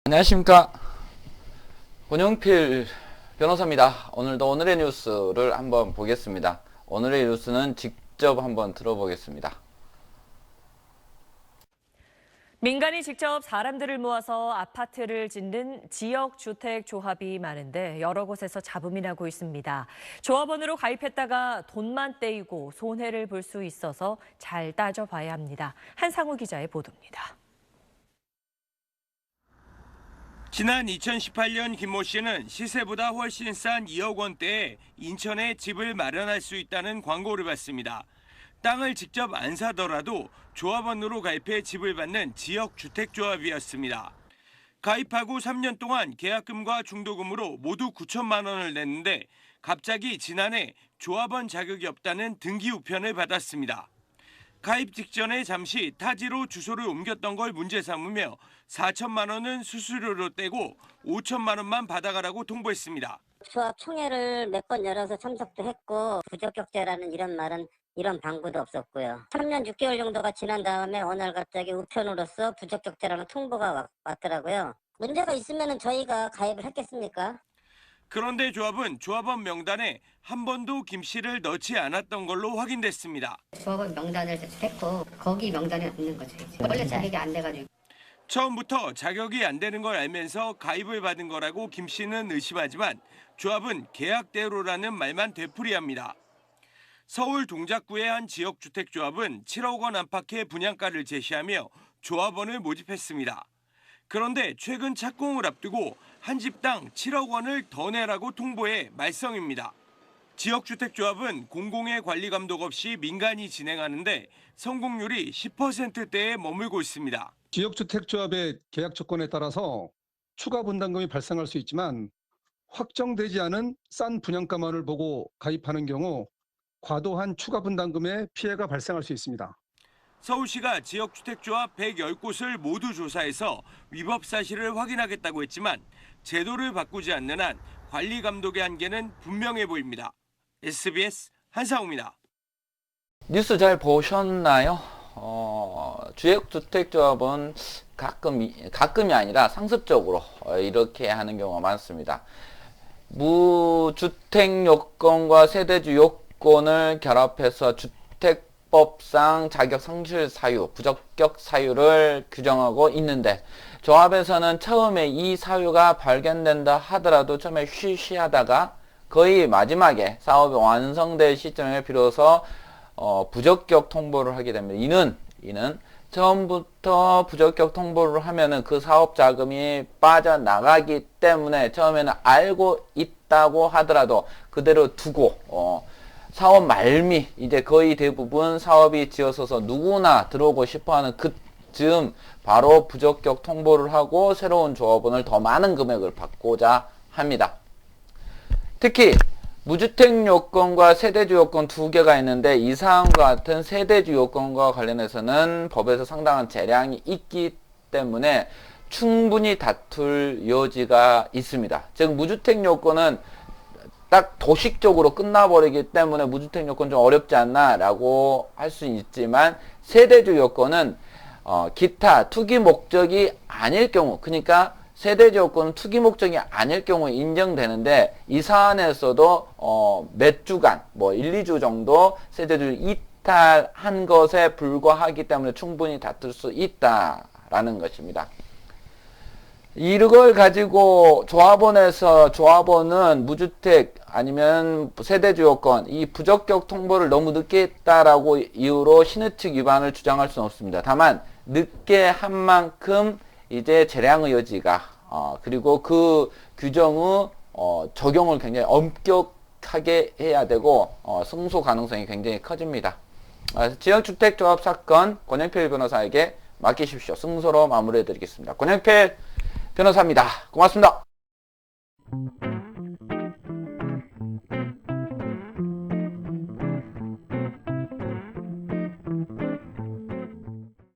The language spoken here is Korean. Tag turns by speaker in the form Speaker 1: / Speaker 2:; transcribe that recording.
Speaker 1: 안녕하십니까, 권영필 변호사입니다. 오늘도 오늘의 뉴스를 한번 보겠습니다. 오늘의 뉴스는 직접 한번 들어보겠습니다.
Speaker 2: 민간이 직접 사람들을 모아서 아파트를 짓는 지역주택조합이 많은데 여러 곳에서 잡음이 나고 있습니다. 조합원으로 가입했다가 돈만 떼이고 손해를 볼 수 있어서 잘 따져봐야 합니다. 한상우 기자의 보도입니다.
Speaker 3: 지난 2018년 김모 씨는 시세보다 훨씬 싼 2억 원대에 인천에 집을 마련할 수 있다는 광고를 받습니다. 땅을 직접 안 사더라도 조합원으로 가입해 집을 받는 지역주택조합이었습니다. 가입하고 3년 동안 계약금과 중도금으로 모두 9천만 원을 냈는데 갑자기 지난해 조합원 자격이 없다는 등기 우편을 받았습니다. 가입 직전에 잠시 타지로 주소를 옮겼던 걸 문제 삼으며 4천만 원은 수수료로 떼고 5천만 원만 받아가라고 통보했습니다.
Speaker 4: 조합 총회를 몇 번 열어서 참석도 했고 부적격자라는 이런 말은 이런 방구도 없었고요. 3년 6개월 정도가 지난 다음에 어느 날 갑자기 우편으로서 부적격자라는 통보가 왔더라고요. 문제가 있으면 저희가 가입을 했겠습니까?
Speaker 3: 그런데 조합은 조합원 명단에 한 번도 김 씨를 넣지 않았던 걸로 확인됐습니다.
Speaker 5: 조합원 명단을 했고 거기 명단에 없는 거죠. 원래 자격이 안 돼가지고.
Speaker 3: 처음부터 자격이 안 되는 걸 알면서 가입을 받은 거라고 김 씨는 의심하지만 조합은 계약대로라는 말만 되풀이합니다. 서울 동작구의 한 지역주택조합은 7억 원 안팎의 분양가를 제시하며 조합원을 모집했습니다. 그런데 최근 착공을 앞두고 한 집당 7억 원을 더 내라고 통보해 말썽입니다. 지역주택조합은 공공의 관리 감독 없이 민간이 진행하는데 성공률이 10%대에 머물고 있습니다.
Speaker 6: 지역주택조합의 계약 조건에 따라서 추가 분담금이 발생할 수 있지만 확정되지 않은 싼 분양가만을 보고 가입하는 경우 과도한 추가 분담금의 피해가 발생할 수 있습니다.
Speaker 3: 서울시가 지역주택조합 110곳을 모두 조사해서 위법 사실을 확인하겠다고 했지만 제도를 바꾸지 않는 한 관리 감독의 한계는 분명해 보입니다. SBS 한상우입니다.
Speaker 1: 뉴스 잘 보셨나요? 지역주택조합은 가끔이 아니라 상습적으로 이렇게 하는 경우가 많습니다. 무주택 요건과 세대주 요건을 결합해서 주택법상 자격 상실 사유, 부적격 사유를 규정하고 있는데 조합에서는 처음에 이 사유가 발견된다 하더라도 처음에 쉬쉬하다가 거의 마지막에 사업이 완성될 시점에 비로소 부적격 통보를 하게 됩니다. 이는 처음부터 부적격 통보를 하면은 그 사업 자금이 빠져나가기 때문에 처음에는 알고 있다고 하더라도 그대로 두고 사업 말미 이제 거의 대부분 사업이 지어서서 누구나 들어오고 싶어하는 그쯤 바로 부적격 통보를 하고 새로운 조합원을 더 많은 금액을 받고자 합니다. 특히 무주택 요건과 세대주 요건 두 개가 있는데 이 사항과 같은 세대주 요건과 관련해서는 법에서 상당한 재량이 있기 때문에 충분히 다툴 여지가 있습니다. 즉 무주택 요건은 딱 도식적으로 끝나버리기 때문에 무주택 요건 좀 어렵지 않나 라고 할 수 있지만 세대주 요건은 기타 투기 목적이 아닐 경우, 그러니까 세대주 요건은 투기 목적이 아닐 경우에 인정되는데 이 사안에서도 몇 주간 1, 2주 정도 세대주를 이탈한 것에 불과하기 때문에 충분히 다툴 수 있다라는 것입니다. 이걸 가지고 조합원은 무주택 아니면 세대주 요건 이 부적격 통보를 너무 늦게 했다라고 이유로 신의칙 위반을 주장할 수는 없습니다. 다만 늦게 한 만큼 이제 재량의 여지가 그리고 그 규정의 적용을 굉장히 엄격하게 해야 되고 승소 가능성이 굉장히 커집니다. 지역주택조합 사건 권영필 변호사에게 맡기십시오. 승소로 마무리해 드리겠습니다. 권영필 변호사입니다. 고맙습니다.